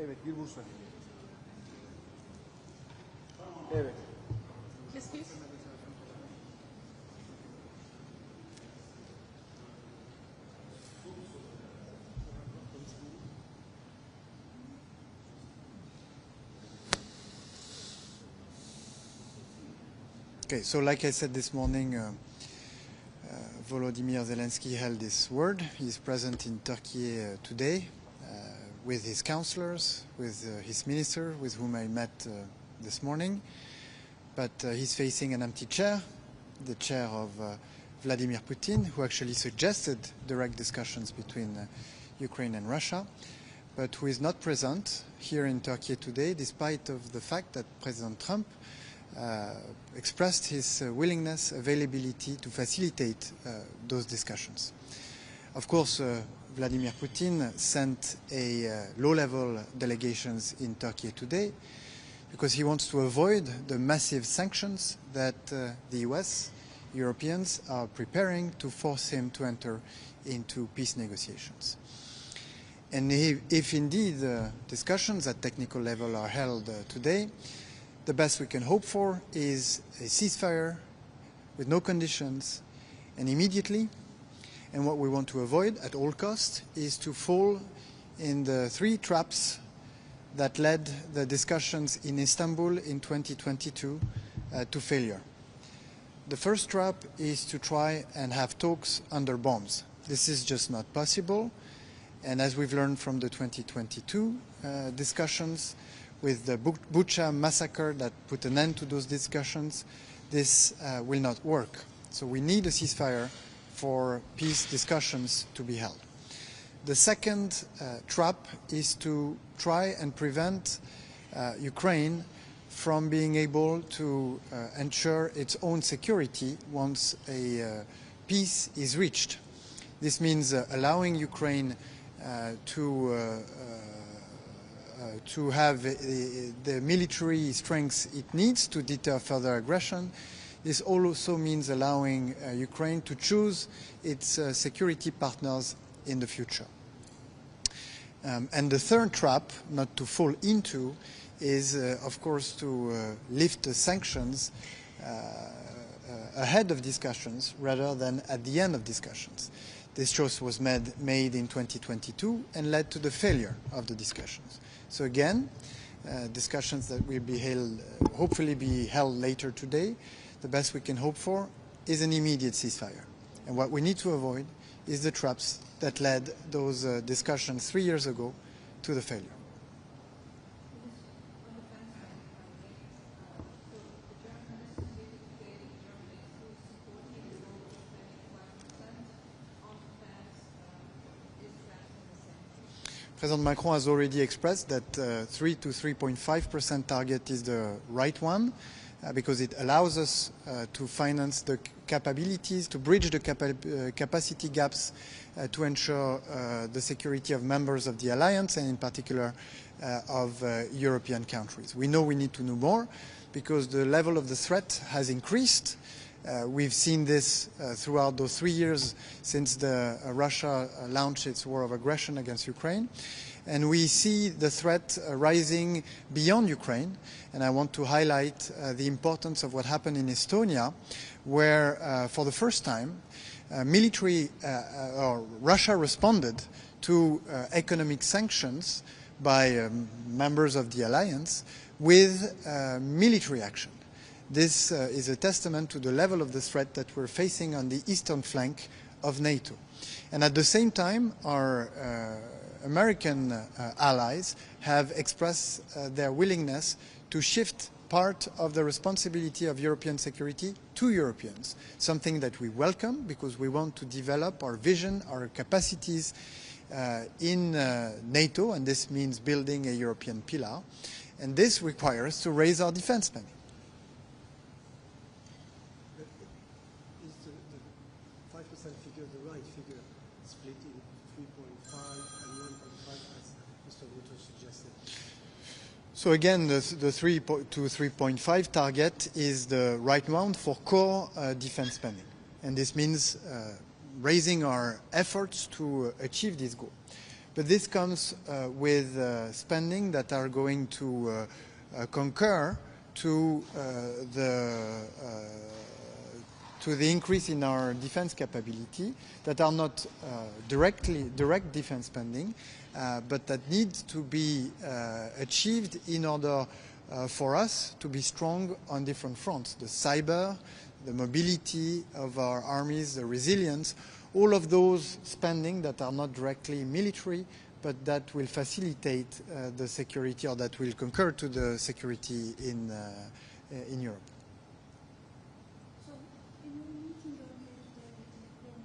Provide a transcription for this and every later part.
Evet, bir Bursa. Evet. Yes, please. Okay, so like I said this morning, Volodymyr Zelensky held this word. He's present in Turkey today with his counselors, with his minister, with whom I met this morning. But he's facing an empty chair, the chair of Vladimir Putin, who actually suggested direct discussions between Ukraine and Russia, but who is not present here in Turkey today, despite of the fact that President Trump expressed his willingness, availability to facilitate those discussions. Of course, Vladimir Putin sent a low-level delegations in Turkey today because he wants to avoid the massive sanctions that the US, Europeans are preparing to force him to enter into peace negotiations. And if indeed discussions at technical level are held today, the best we can hope for is a ceasefire with no conditions and immediately. And what we want to avoid at all costs is to fall in the three traps that led the discussions in Istanbul in 2022 to failure. The first trap is to try and have talks under bombs. This is just not possible. And as we've learned from the 2022 discussions, with the Bucha massacre that put an end to those discussions, this will not work. So we need a ceasefire for peace discussions to be held. The second trap is to try and prevent Ukraine from being able to ensure its own security once a peace is reached. This means allowing Ukraine to have the military strength it needs to deter further aggression. This also means allowing Ukraine to choose its security partners in the future. And the third trap, not to fall into, is of course to lift the sanctions ahead of discussions rather than at the end of discussions. This choice was made in 2022 and led to the failure of the discussions. So again, discussions that will be held, hopefully be held later today, the best we can hope for is an immediate ceasefire. And what we need to avoid is the traps that led those discussions 3 years ago to the failure. President Macron has already expressed that 3 to 3.5% target is the right one because it allows us to finance the capabilities, to bridge the capacity gaps to ensure the security of members of the alliance and in particular of European countries. We know we need to know more because the level of the threat has increased. We've seen this throughout those 3 years since Russia launched its war of aggression against Ukraine. And we see the threat rising beyond Ukraine. And I want to highlight the importance of what happened in Estonia, where for the first time, Russia responded to economic sanctions by members of the alliance with military action. This is a testament to the level of the threat that we're facing on the eastern flank of NATO. And at the same time, our American allies have expressed their willingness to shift part of the responsibility of European security to Europeans, something that we welcome because we want to develop our vision, our capacities in NATO, and this means building a European pillar. And this requires us to raise our defense spending. Figure, the right figure, split in 3.5 and 1.5 as Mr. Rutte suggested? So again, the 3 to 3.5 target is the right one for core defense spending. And this means raising our efforts to achieve this goal. But this comes with spending that are going to concur to the increase in our defense capability, that are not direct defense spending, but that need to be achieved in order for us to be strong on different fronts: the cyber, the mobility of our armies, the resilience, all of those spending that are not directly military, but that will facilitate the security, or that will concur to the security in Europe. So, in your meeting earlier today with the Ukrainian Foreign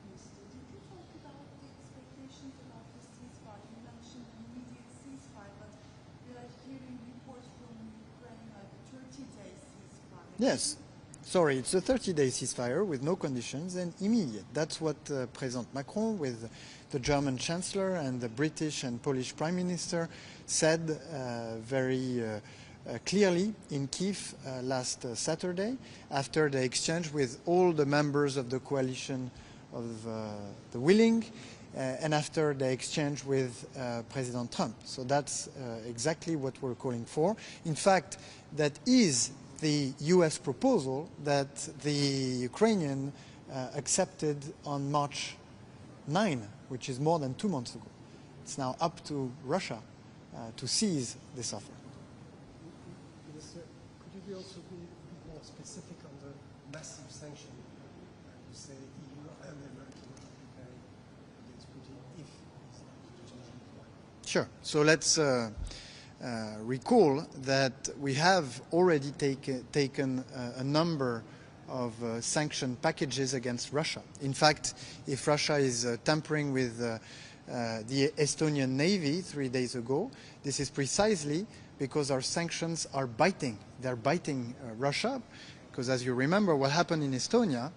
Minister, did you talk about the expectations about the ceasefire? You mentioned an immediate ceasefire, but we are hearing reports from Ukraine like a 30-day ceasefire. Yes. Sorry, it's a 30-day ceasefire with no conditions and immediate. That's what President Macron, with the German Chancellor and the British and Polish Prime Minister, said very clearly in Kiev last Saturday, after the exchange with all the members of the coalition of the willing, and after the exchange with President Trump. So that's exactly what we're calling for. In fact, that is the US proposal that the Ukrainian accepted on March 9, which is more than 2 months ago. It's now up to Russia to seize this offer. Minister, could you also be more specific on the massive sanction you say EU and American are preparing against Putin if it's not changing the Sure. So let's recall that we have already taken a number of sanction packages against Russia. In fact, if Russia is tampering with the Estonian Navy 3 days ago, this is precisely because our sanctions are biting. They're biting Russia, because as you remember, what happened in Estonia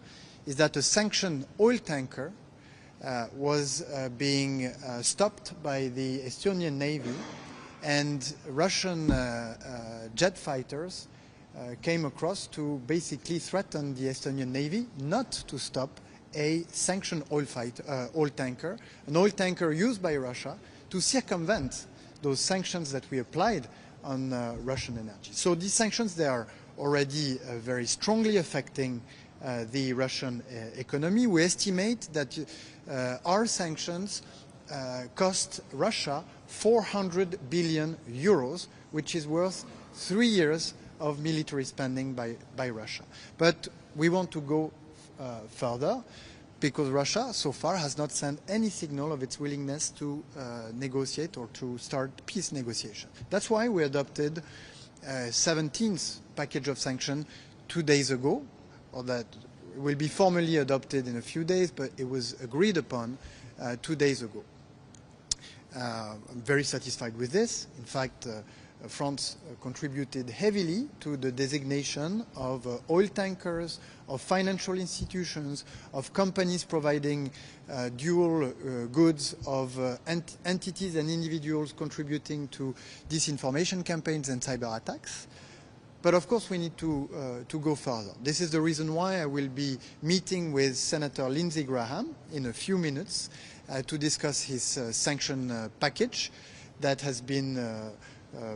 is that a sanctioned oil tanker was being stopped by the Estonian Navy, and Russian jet fighters came across to basically threaten the Estonian Navy not to stop a sanctioned oil tanker, an oil tanker used by Russia to circumvent those sanctions that we applied on Russian energy. So these sanctions, they are already very strongly affecting the Russian economy. We estimate that our sanctions cost Russia 400 billion euros, which is worth 3 years of military spending by Russia. But we want to go further, because Russia so far has not sent any signal of its willingness to negotiate or to start peace negotiation. That's why we adopted a 17th package of sanctions 2 days ago, or that will be formally adopted in a few days, but it was agreed upon 2 days ago. I'm very satisfied with this. In fact, France contributed heavily to the designation of oil tankers, of financial institutions, of companies providing dual goods, of entities and individuals contributing to disinformation campaigns and cyber attacks. But of course we need to go further. This is the reason why I will be meeting with Senator Lindsey Graham in a few minutes to discuss his sanction package that has been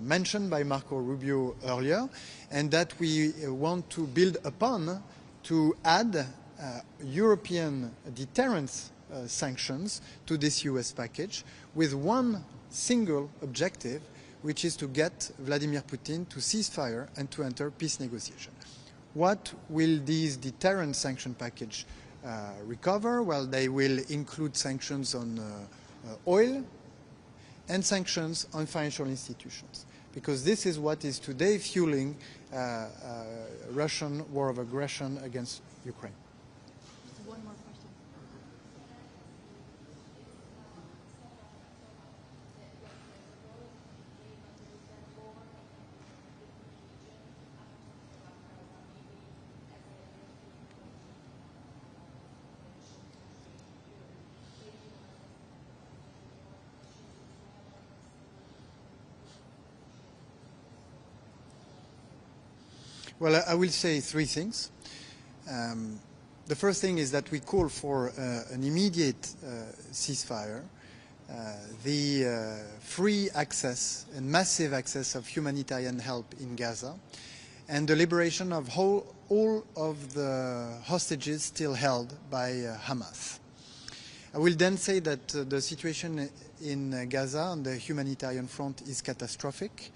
mentioned by Marco Rubio earlier, and that we want to build upon to add European deterrence sanctions to this US package, with one single objective, which is to get Vladimir Putin to cease fire and to enter peace negotiation. What will these deterrent sanction package recover? Well, they will include sanctions on oil and sanctions on financial institutions, because this is what is today fueling Russian war of aggression against Ukraine. One more question. Well, I will say three things. The first thing is that we call for an immediate ceasefire the free access and massive access of humanitarian help in Gaza, and the liberation of all of the hostages still held by Hamas. I will then say that the situation in Gaza on the humanitarian front is catastrophic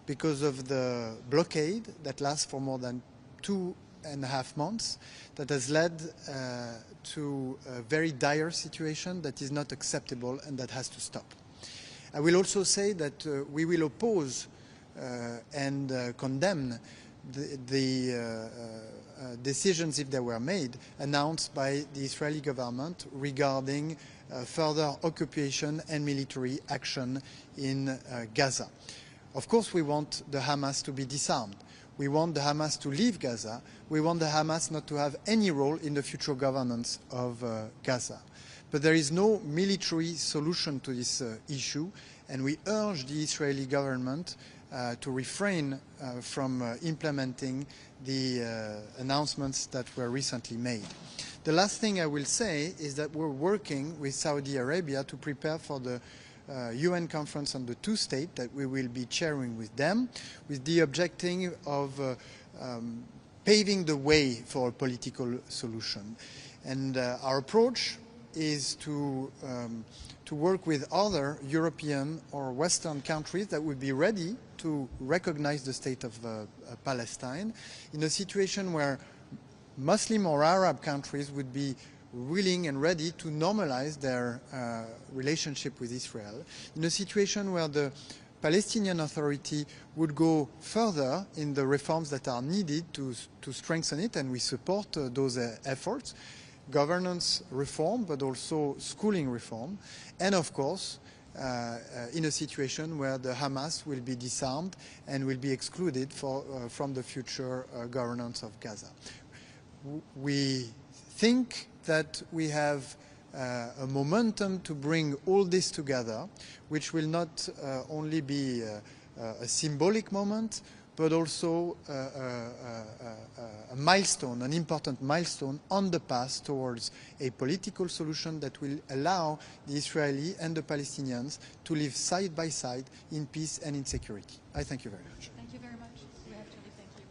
because of the blockade that lasts for more than 2.5 months, that has led to a very dire situation that is not acceptable and that has to stop. I will also say that we will oppose and condemn the decisions, if they were made, announced by the Israeli government regarding further occupation and military action in Gaza. Of course, we want the Hamas to be disarmed. We want the Hamas to leave Gaza. We want the Hamas not to have any role in the future governance of Gaza. But there is no military solution to this issue, and we urge the Israeli government to refrain from implementing the announcements that were recently made. The last thing I will say is that we're working with Saudi Arabia to prepare for the UN conference on the two-state that we will be chairing with them, with the objective of paving the way for a political solution. And our approach is to work with other European or Western countries that would be ready to recognize the state of Palestine in a situation where Muslim or Arab countries would be willing and ready to normalize their relationship with Israel, in a situation where the Palestinian Authority would go further in the reforms that are needed to strengthen it, and we support those efforts, governance reform, but also schooling reform, and of course, in a situation where the Hamas will be disarmed and will be excluded from the future governance of Gaza. We think that we have a momentum to bring all this together, which will not only be a symbolic moment, but also a milestone, an important milestone on the path towards a political solution that will allow the Israeli and the Palestinians to live side by side in peace and in security. I thank you very much. Thank you very much. We have to thank you.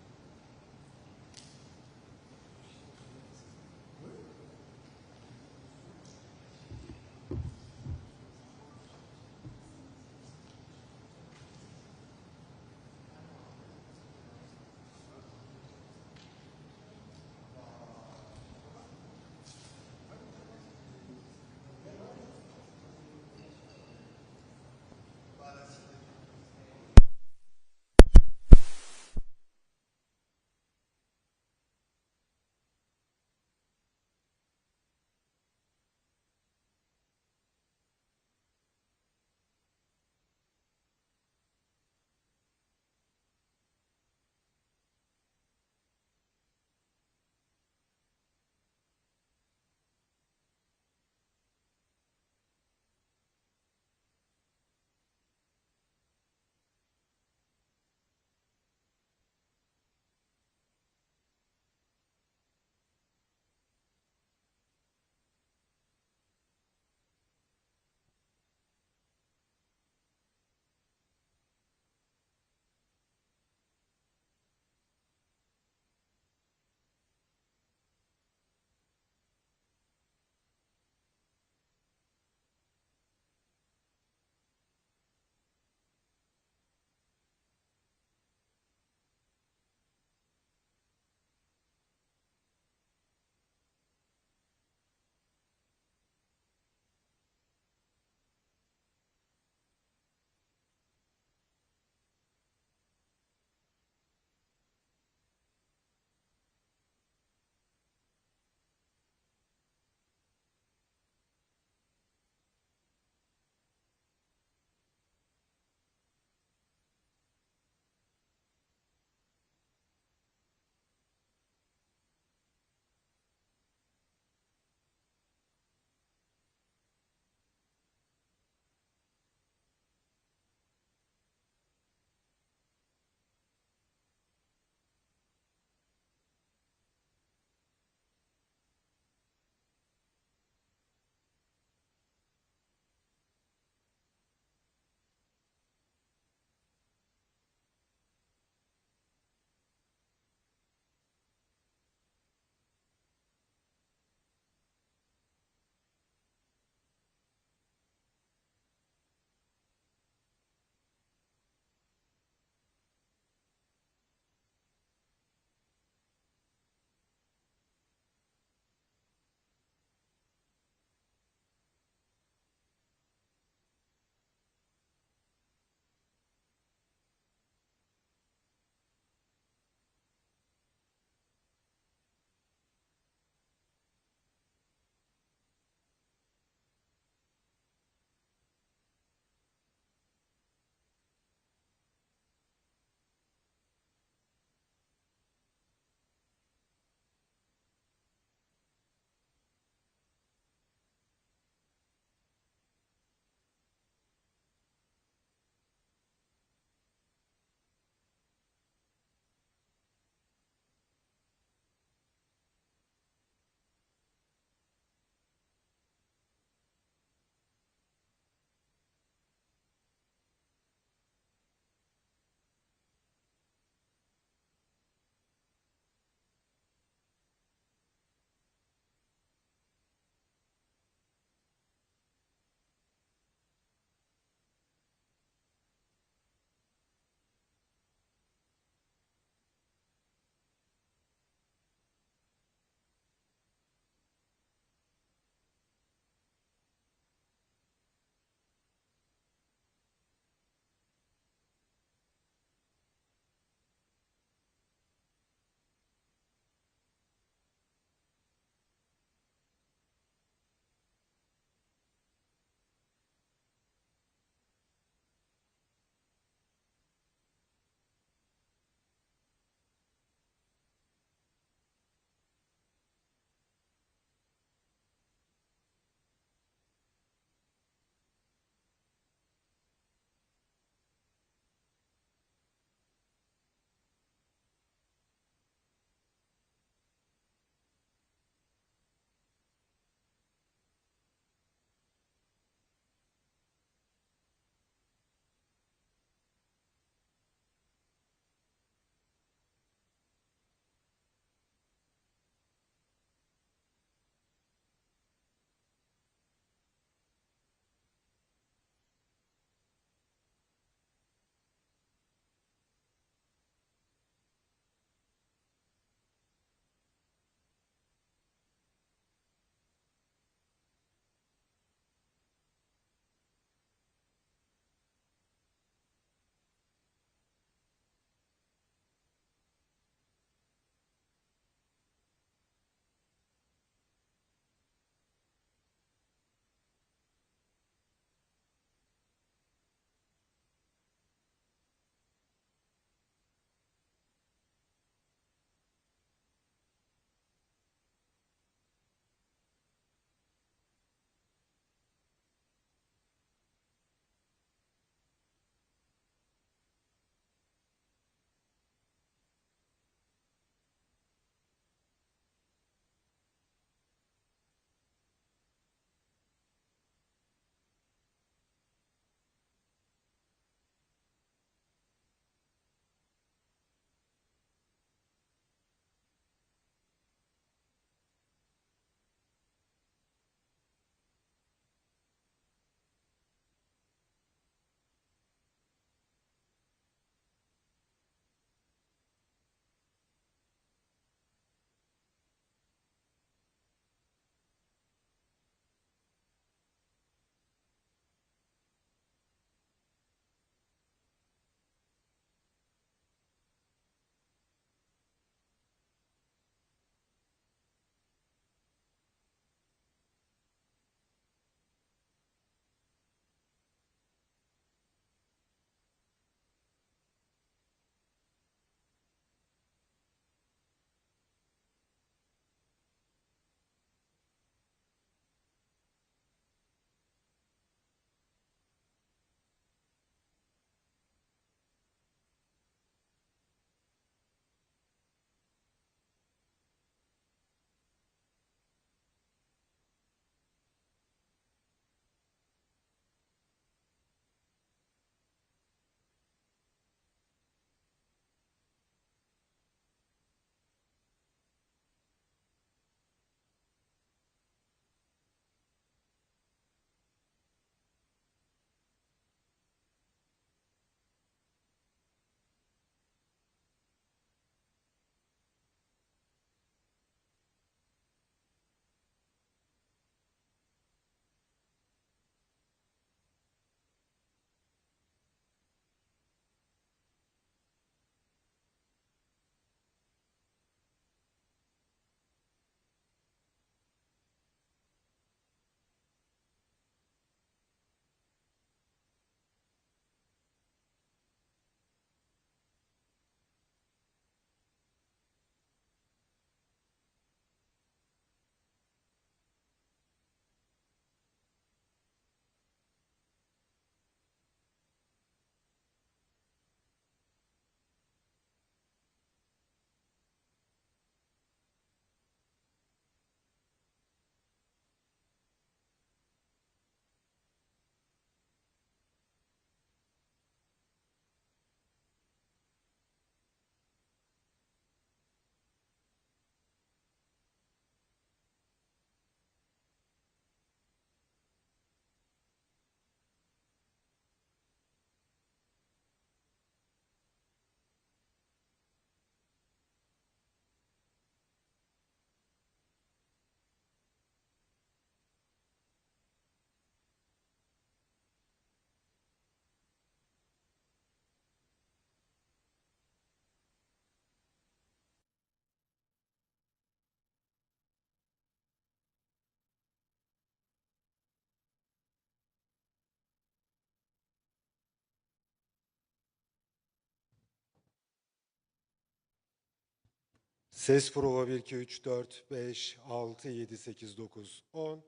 Ses prova 1, 2, 3, 4, 5, 6, 7, 8, 9, 10.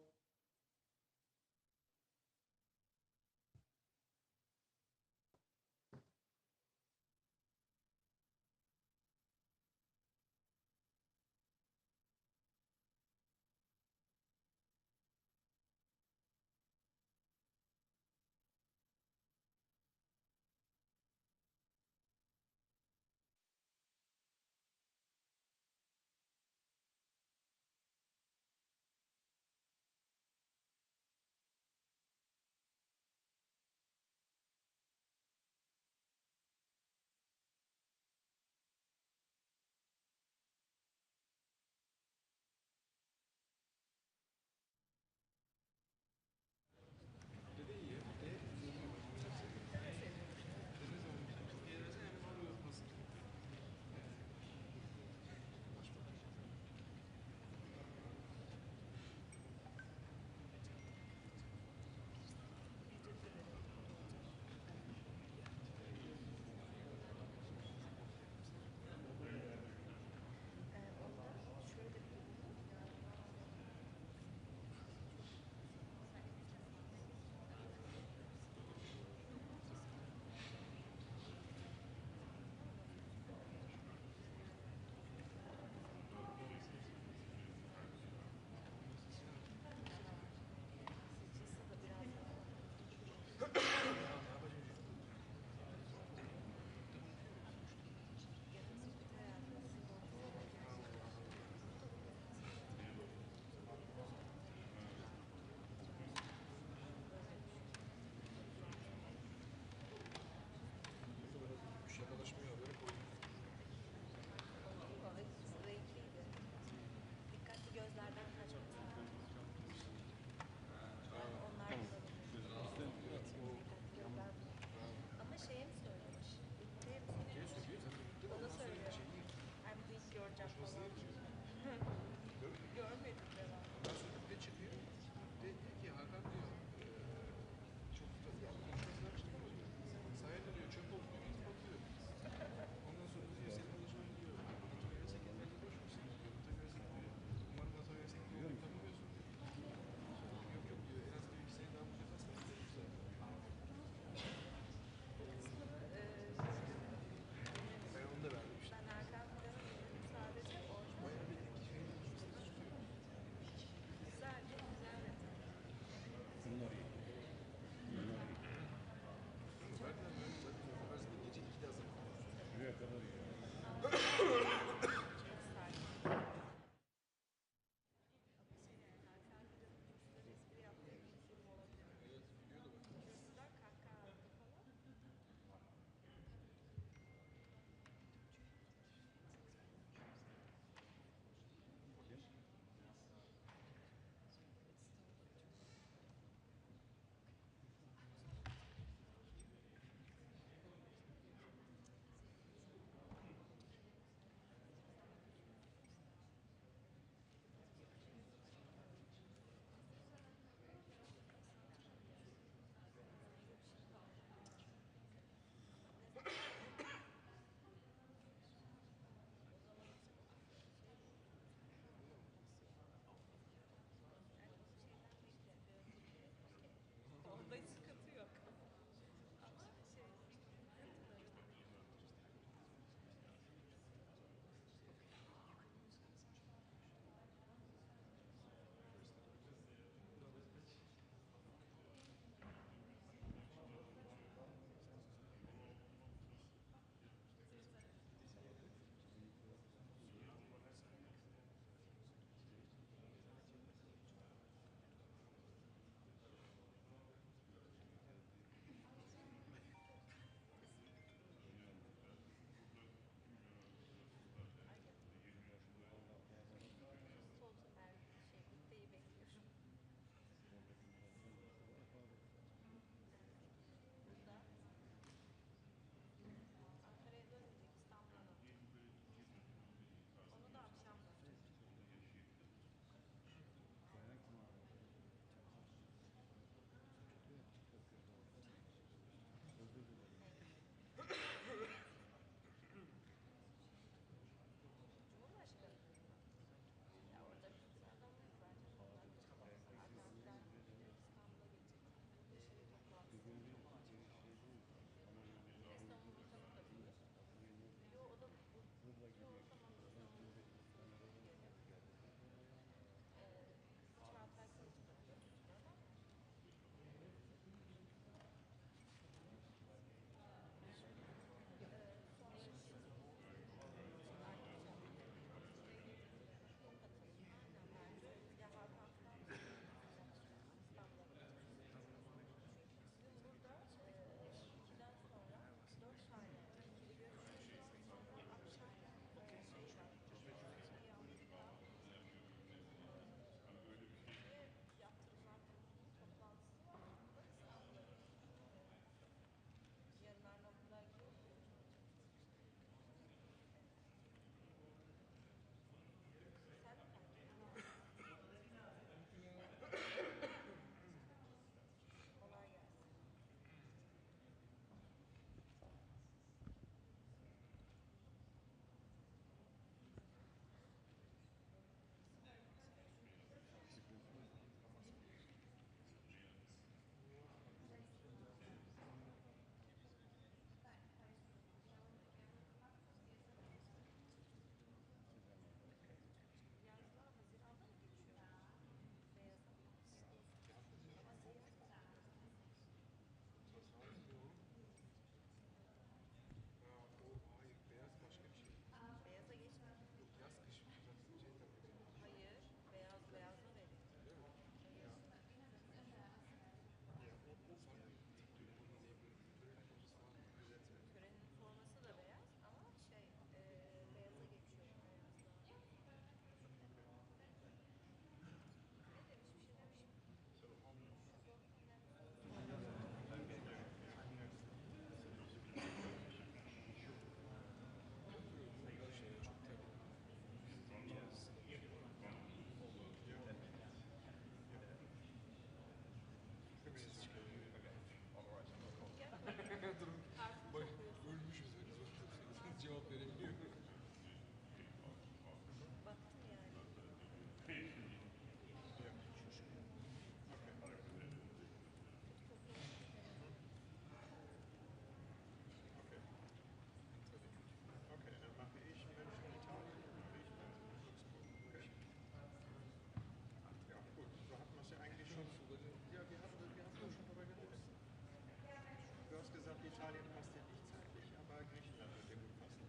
Italien passt ja nicht zeitlich, aber Griechenland wird ja gut passen.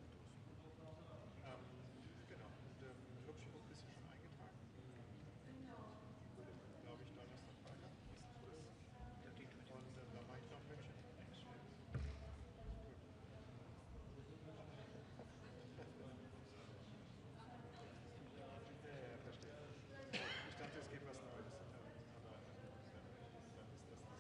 Genau, und Luxemburg ist ja schon eingetragen. Glaube ich, Donnerstag, Freitag. Und da mache ich noch München. Ja, verstehe. Ich dachte, es gibt was Neues. Aber dann ist das.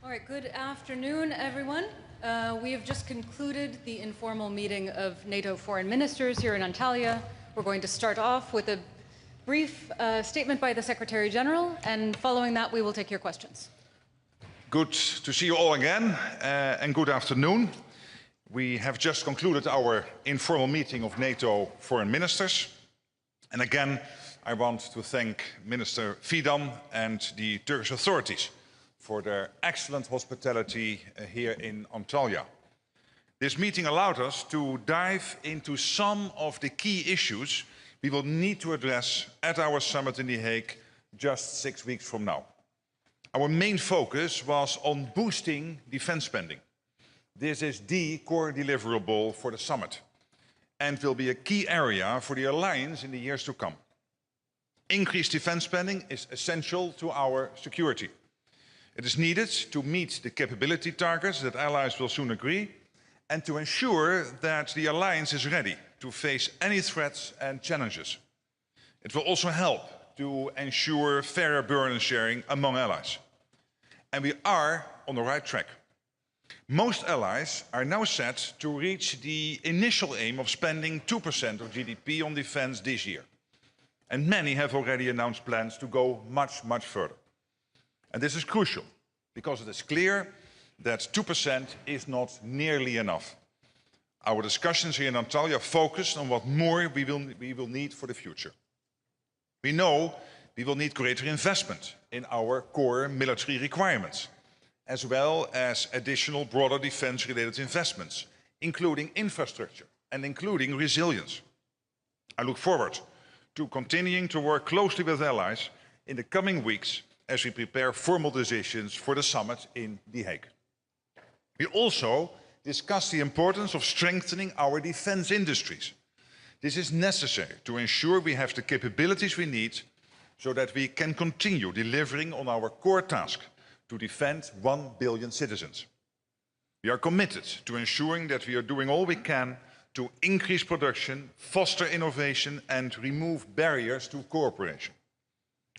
All right, good afternoon, everyone. We have just concluded the informal meeting of NATO foreign ministers here in Antalya. We're going to start off with a brief statement by the Secretary General, and following that, we will take your questions. Good to see you all again, and good afternoon. We have just concluded our informal meeting of NATO foreign ministers. And again, I want to thank Minister Fidan and the Turkish authorities for their excellent hospitality here in Antalya. This meeting allowed us to dive into some of the key issues we will need to address at our summit in The Hague just 6 weeks from now. Our main focus was on boosting defense spending. This is the core deliverable for the summit and will be a key area for the alliance in the years to come. Increased defense spending is essential to our security. It is needed to meet the capability targets that allies will soon agree and to ensure that the alliance is ready to face any threats and challenges. It will also help to ensure fairer burden sharing among allies. And we are on the right track. Most allies are now set to reach the initial aim of spending 2% of GDP on defense this year. And many have already announced plans to go much, much further. And this is crucial, because it is clear that 2% is not nearly enough. Our discussions here in Antalya focused on what more we will need for the future. We know we will need greater investment in our core military requirements, as well as additional broader defense-related investments, including infrastructure and including resilience. I look forward to continuing to work closely with allies in the coming weeks as we prepare formal decisions for the summit in The Hague. We also discussed the importance of strengthening our defense industries. This is necessary to ensure we have the capabilities we need so that we can continue delivering on our core task to defend 1 billion citizens. We are committed to ensuring that we are doing all we can to increase production, foster innovation, and remove barriers to cooperation.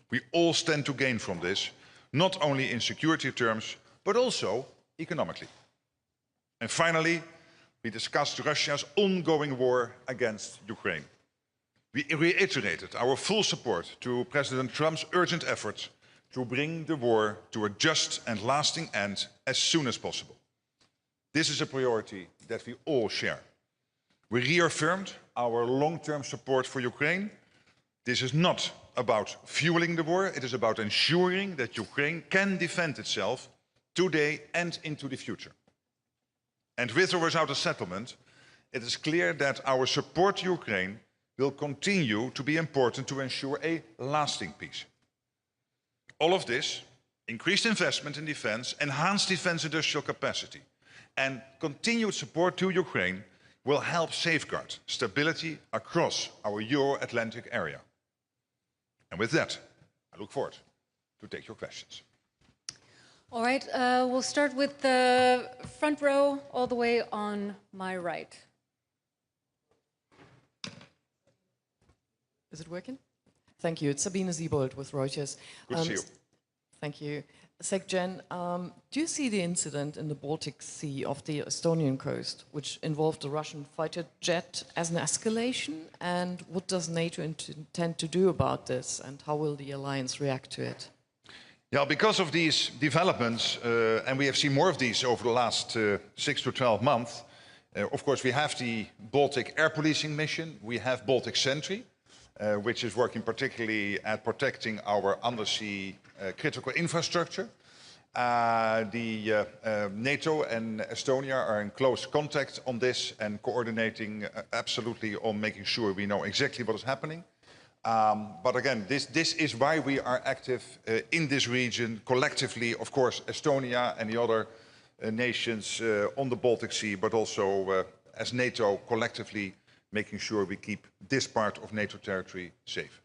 We all stand to gain from this, not only in security terms, but also economically. And finally, we discussed Russia's ongoing war against Ukraine. We reiterated our full support to President Trump's urgent efforts to bring the war to a just and lasting end as soon as possible. This is a priority that we all share. We reaffirmed our long-term support for Ukraine. This is not about fueling the war, it is about ensuring that Ukraine can defend itself today and into the future. And with or without a settlement, it is clear that our support to Ukraine will continue to be important to ensure a lasting peace. All of this, increased investment in defense, enhanced defense industrial capacity, and continued support to Ukraine will help safeguard stability across our Euro-Atlantic area. And with that, I look forward to take your questions. All right, we'll start with the front row all the way on my right. Is it working? Thank you. It's Sabine Siebold with Reuters. Good to see you. Thank you. SecGen, do you see the incident in the Baltic Sea off the Estonian coast, which involved a Russian fighter jet, as an escalation? And what does NATO intend to do about this? And how will the alliance react to it? Yeah, because of these developments, and we have seen more of these over the last 6 to 12 months, of course we have the Baltic air policing mission, we have Baltic Sentry, which is working particularly at protecting our undersea critical infrastructure. NATO and Estonia are in close contact on this and coordinating absolutely on making sure we know exactly what is happening. But again, this is why we are active in this region collectively, of course, Estonia and the other nations on the Baltic Sea, but also as NATO collectively making sure we keep this part of NATO territory safe.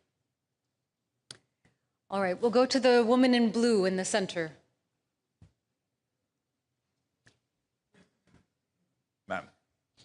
All right, we'll go to the woman in blue in the center. Ma'am.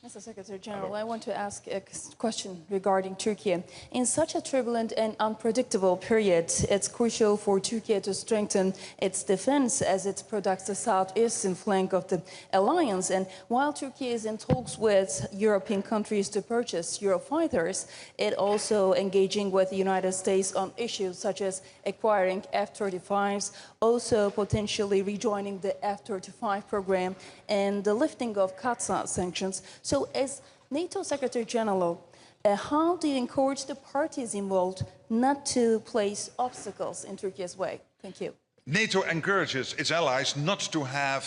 Mr. Secretary General, I want to ask a question regarding Turkey. In such a turbulent and unpredictable period, it's crucial for Turkey to strengthen its defense as it protects the southeastern flank of the alliance. And while Turkey is in talks with European countries to purchase Eurofighters, it also engaging with the United States on issues such as acquiring F-35s, also potentially rejoining the F-35 program and the lifting of Gaza sanctions. So as NATO Secretary General, how do you encourage the parties involved not to place obstacles in Turkey's way? Thank you. NATO encourages its allies not to have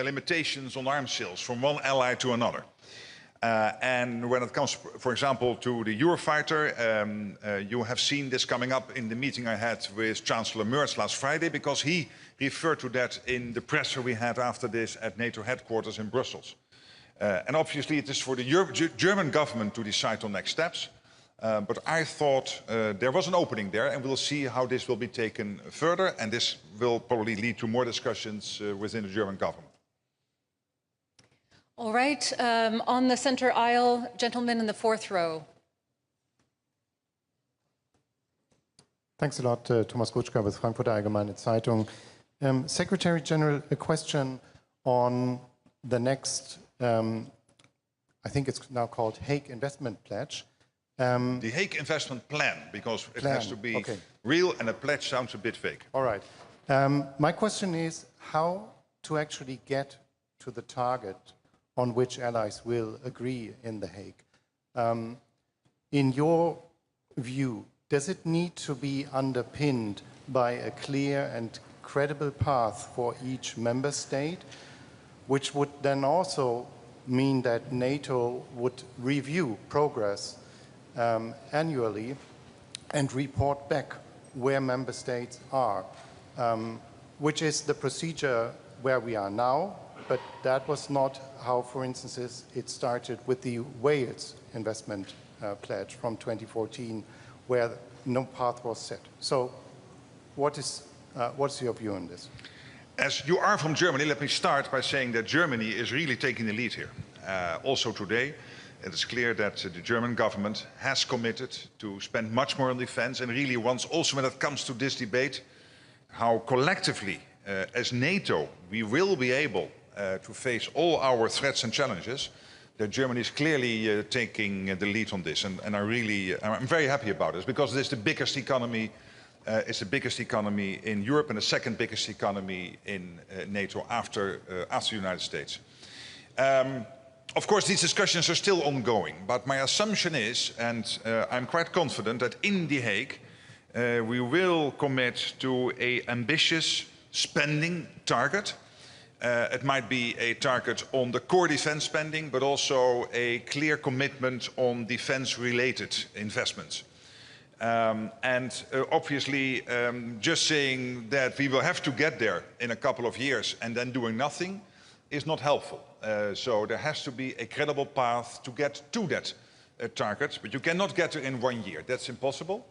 limitations on arms sales from one ally to another. And when it comes, for example, to the Eurofighter, you have seen this coming up in the meeting I had with Chancellor Merz last Friday, because he referred to that in the presser we had after this at NATO headquarters in Brussels. And obviously it is for the German government to decide on next steps. But I thought there was an opening there, and we'll see how this will be taken further. And this will probably lead to more discussions within the German government. All right, on the center aisle, gentleman in the fourth row. Thanks a lot, Thomas Gutschka with Frankfurter Allgemeine Zeitung. Secretary General, a question on the next, I think it's now called Hague Investment Pledge. The Hague Investment Plan, because it has to be real, and a pledge sounds a bit vague. All right. My question is how to actually get to the target on which allies will agree in The Hague. In your view, does it need to be underpinned by a clear and credible path for each member state, which would then also mean that NATO would review progress annually and report back where member states are, which is the procedure where we are now, but that was not how, for instance, it started with the Wales investment pledge from 2014, where no path was set. So what's your view on this? As you are from Germany, let me start by saying that Germany is really taking the lead here. Also today, it is clear that the German government has committed to spend much more on defense, and really wants also, when it comes to this debate, how collectively as NATO we will be able to face all our threats and challenges, that Germany is clearly taking the lead on this. And I'm very happy about this, because it is the biggest economy, it's the biggest economy in Europe and the second biggest economy in NATO after the United States. Of course, these discussions are still ongoing, but my assumption is, and I'm quite confident, that in The Hague we will commit to an ambitious spending target. It might be a target on the core defense spending, but also a clear commitment on defense-related investments. Obviously, just saying that we will have to get there in a couple of years and then doing nothing is not helpful. So there has to be a credible path to get to that target, but you cannot get there in 1 year. That's impossible.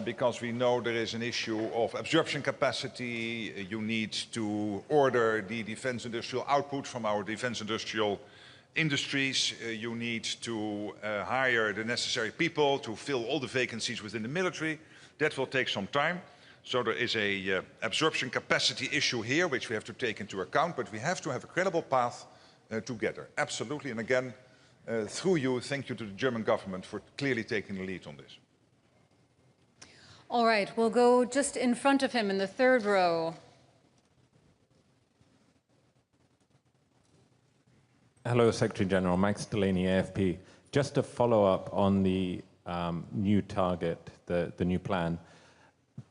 Because we know there is an issue of absorption capacity. You need to order the defense industrial output from our defense industrial industries. You need to hire the necessary people to fill all the vacancies within the military. That will take some time. So there is a absorption capacity issue here, which we have to take into account, but we have to have a credible path together. Absolutely. And again, through you, thank you to the German government for clearly taking the lead on this. All right, we'll go just in front of him in the third row. Hello, Secretary General. Max Delaney, AFP. Just to follow up on the new target, the new plan.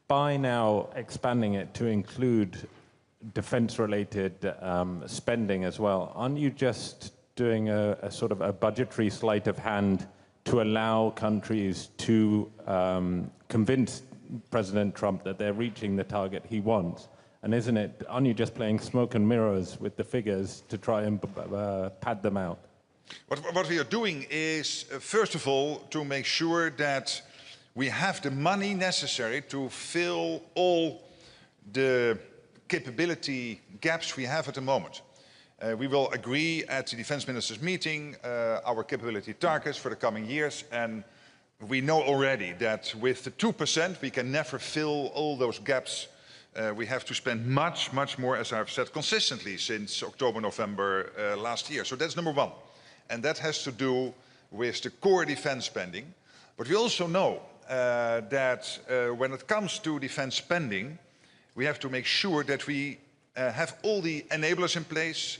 By now expanding it to include defense-related spending as well, aren't you just doing a sort of a budgetary sleight of hand to allow countries to convince President Trump that they're reaching the target he wants? And aren't you just playing smoke and mirrors with the figures to try and pad them out? What we are doing is, first of all, to make sure that we have the money necessary to fill all the capability gaps we have at the moment. We will agree at the defense ministers meeting our capability targets for the coming years, and we know already that with the 2% we can never fill all those gaps. We have to spend much, much more, as I've said consistently since October, November last year. So that's number one. And that has to do with the core defense spending. But we also know that when it comes to defense spending, we have to make sure that we have all the enablers in place,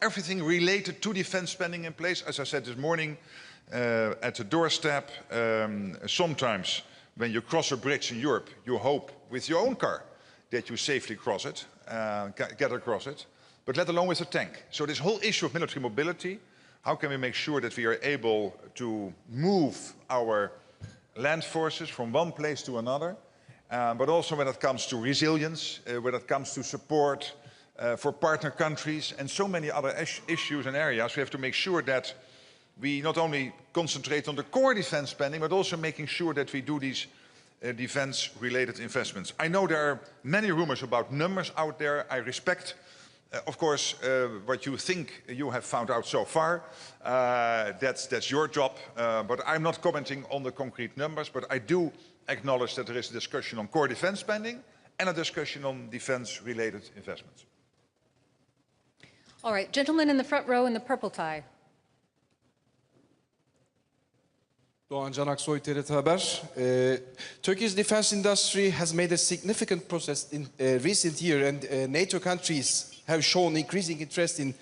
everything related to defense spending in place. As I said this morning, at the doorstep, sometimes when you cross a bridge in Europe, you hope with your own car that you safely cross it, get across it, but let alone with a tank. So this whole issue of military mobility, how can we make sure that we are able to move our land forces from one place to another, but also when it comes to resilience, when it comes to support for partner countries and so many other issues and areas, we have to make sure that we not only concentrate on the core defense spending, but also making sure that we do these defense-related investments. I know there are many rumors about numbers out there. I respect, of course, what you think you have found out so far. That's your job, but I'm not commenting on the concrete numbers, but I do acknowledge that there is a discussion on core defense spending and a discussion on defense-related investments. All right, gentleman in the front row in the purple tie. Doğan Can Aksoy, TRT Haber. Turkey's defense industry has made a significant progress in recent years, and NATO countries have shown increasing interest in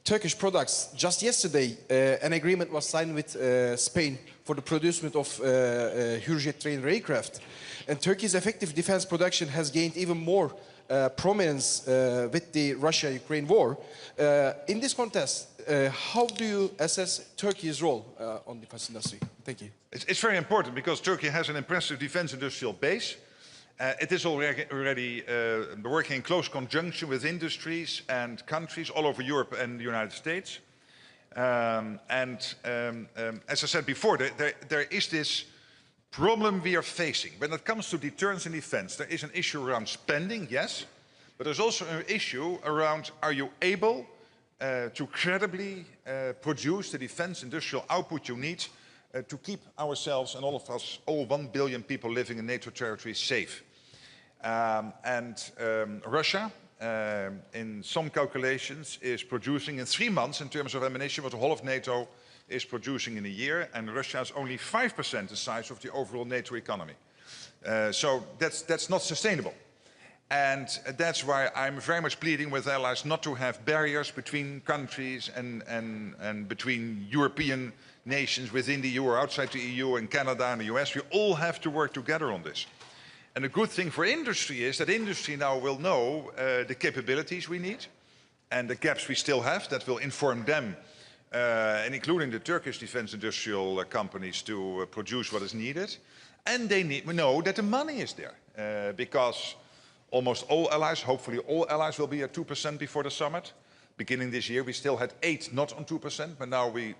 Turkish products. Just yesterday, an agreement was signed with Spain for the producement of Hürjet trainer aircraft. And Turkey's effective defense production has gained even more prominence with the Russia-Ukraine war. In this context, how do you assess Turkey's role on the defense industry? Thank you. It's very important because Turkey has an impressive defense industrial base. It is already working in close conjunction with industries and countries all over Europe and the United States. As I said before, there is this problem we are facing. When it comes to deterrence and defense, there is an issue around spending, yes, but there's also an issue around, are you able to credibly produce the defense industrial output you need to keep ourselves and all of us, all 1 billion people living in NATO territory, safe. Russia, in some calculations, is producing in 3 months in terms of ammunition what the whole of NATO is producing in a year, and Russia is only 5% the size of the overall NATO economy. So that's not sustainable. And that's why I'm very much pleading with allies not to have barriers between countries and between European nations within the EU or outside the EU and Canada and the US. We all have to work together on this. And the good thing for industry is that industry now will know the capabilities we need and the gaps we still have. That will inform them, and including the Turkish defense industrial companies, to produce what is needed. And they know that the money is there because almost all allies, hopefully all allies, will be at 2% before the summit. Beginning this year, we still had 8 not on 2%, but now we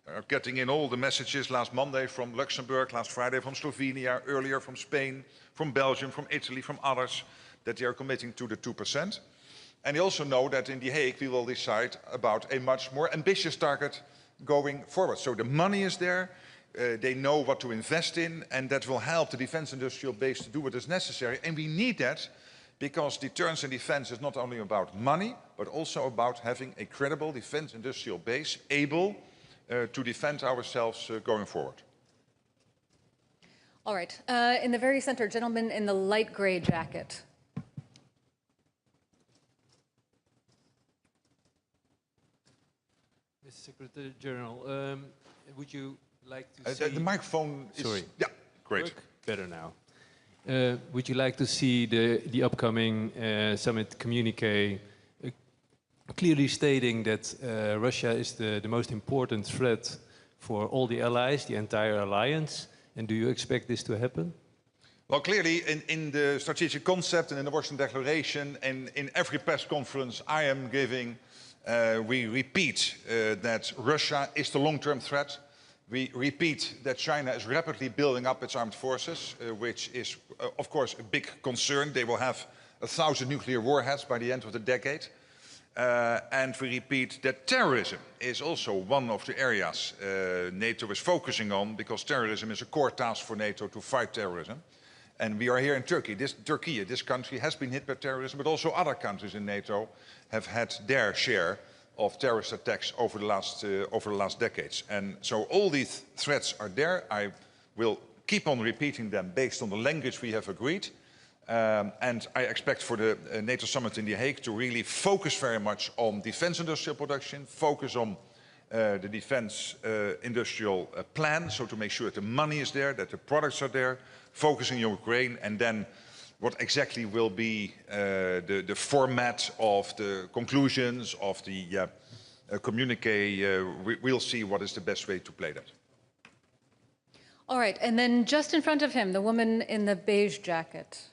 are getting in all the messages last Monday from Luxembourg, last Friday from Slovenia, earlier from Spain, from Belgium, from Italy, from others, that they are committing to the 2%. And they also know that in The Hague we will decide about a much more ambitious target going forward. So the money is there, they know what to invest in, and that will help the defense industrial base to do what is necessary. And we need that because deterrence and defense is not only about money, but also about having a credible defense industrial base able to defend ourselves going forward. All right, in the very center, gentleman in the light gray jacket. Mr. Secretary General, would you like to see... The microphone is... Sorry. Yeah, great. Work? Better now. Would you like to see the upcoming summit communique clearly stating that Russia is the most important threat for all the allies, the entire alliance? And do you expect this to happen? Well, clearly, in the strategic concept and in the Washington Declaration and in every press conference I am giving, we repeat that Russia is the long-term threat. We repeat that China is rapidly building up its armed forces, which is, of course, a big concern. They will have 1,000 nuclear warheads by the end of the decade. And we repeat that terrorism is also one of the areas NATO is focusing on, because terrorism is a core task for NATO to fight terrorism. And we are here in Turkey. This country has been hit by terrorism, but also other countries in NATO have had their share of terrorist attacks over the last decades. And so all these threats are there. I will keep on repeating them based on the language we have agreed. And I expect for the NATO summit in The Hague to really focus very much on defense industrial production, focus on the defense industrial plan, so to make sure that the money is there, that the products are there, focusing on Ukraine, and then what exactly will be the format of the conclusions of the communique. We'll see what is the best way to play that. All right, and then just in front of him, the woman in the beige jacket.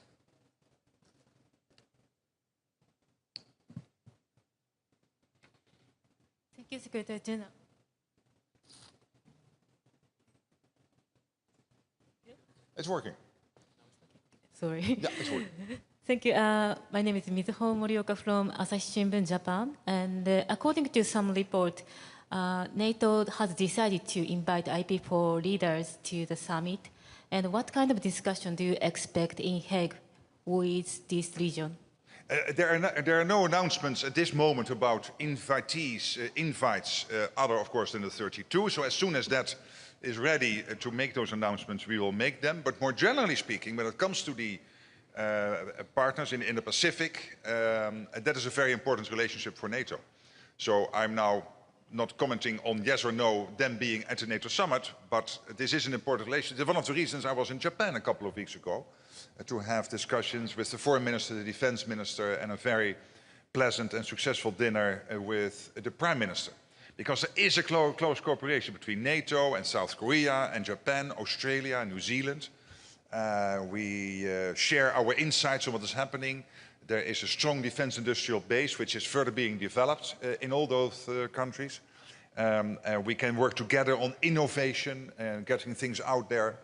Thank you, Secretary General. It's working. Sorry. Yeah, it's working. Thank you. My name is Mizuho Morioka from Asahi Shimbun, Japan. And according to some report, NATO has decided to invite IP4 leaders to the summit. And what kind of discussion do you expect in Hague with this region? There are no announcements at this moment about invites, other of course than the 32. So as soon as that is ready to make those announcements, we will make them. But more generally speaking, when it comes to the partners in the Pacific, that is a very important relationship for NATO. So I'm now not commenting on yes or no them being at the NATO summit, but this is an important relationship. One of the reasons I was in Japan a couple of weeks ago to have discussions with the foreign minister, the defense minister, and a very pleasant and successful dinner with the prime minister. Because there is a close cooperation between NATO and South Korea and Japan, Australia and New Zealand. We share our insights on what is happening. There is a strong defense industrial base which is further being developed in all those countries. We can work together on innovation and getting things out there.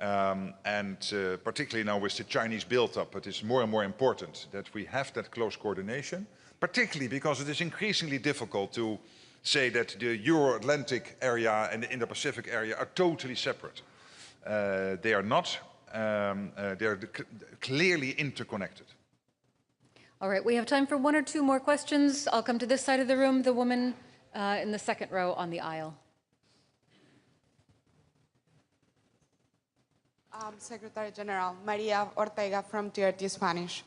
Particularly now with the Chinese build-up, it is more and more important that we have that close coordination, particularly because it is increasingly difficult to say that the Euro-Atlantic area and the Indo-Pacific area are totally separate. They are not. They are clearly interconnected. All right, we have time for one or two more questions. I'll come to this side of the room, the woman in the second row on the aisle. Secretary General, Maria Ortega from TRT Spanish.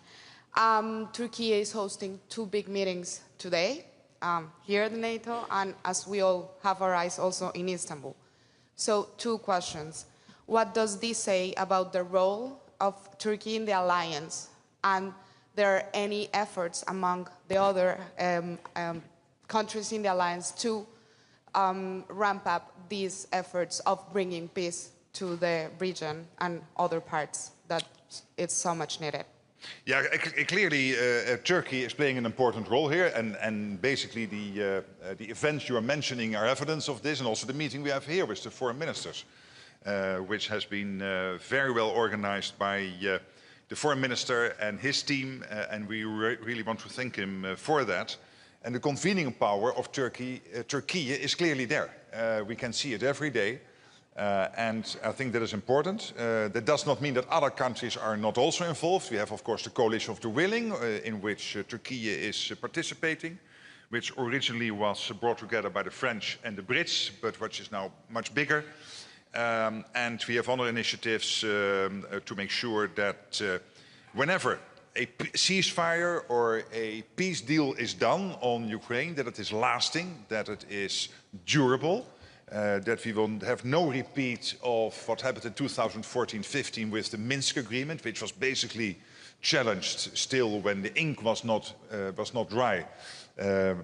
Turkey is hosting two big meetings today, here at NATO, and as we all have our eyes also in Istanbul. So two questions. What does this say about the role of Turkey in the alliance? And there are any efforts among the other countries in the alliance to ramp up these efforts of bringing peace to the region and other parts that it's so much needed? Yeah, clearly Turkey is playing an important role here, and basically the events you are mentioning are evidence of this, and also the meeting we have here with the foreign ministers, which has been very well organized by the foreign minister and his team, and we really want to thank him for that. And the convening power of Turkey is clearly there. We can see it every day. And I think that is important. That does not mean that other countries are not also involved. We have, of course, the coalition of the willing, in which Turkey is participating, which originally was brought together by the French and the Brits, but which is now much bigger. And we have other initiatives to make sure that whenever a ceasefire or a peace deal is done on Ukraine, that it is lasting, that it is durable, that we will have no repeat of what happened in 2014-15 with the Minsk agreement, which was basically challenged still when the ink was not dry,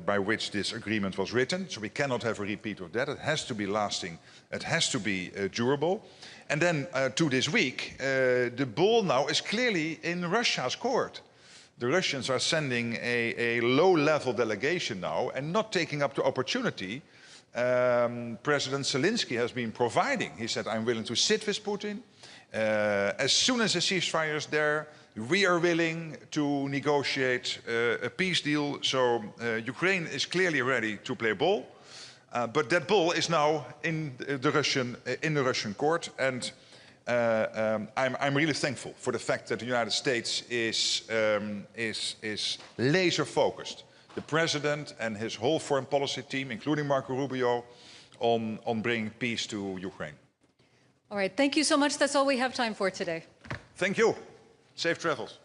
by which this agreement was written. So we cannot have a repeat of that. It has to be lasting. It has to be durable. And then to this week, the ball now is clearly in Russia's court. The Russians are sending a low-level delegation now and not taking up the opportunity President Zelensky has been providing. He said, I'm willing to sit with Putin. As soon as a ceasefire is there, We are willing to negotiate a peace deal, so Ukraine is clearly ready to play ball. But that ball is now in the Russian court, and I'm really thankful for the fact that the United States is laser focused. The president and his whole foreign policy team, including Marco Rubio, on bringing peace to Ukraine. All right, thank you so much. That's all we have time for today. Thank you. Safe travels.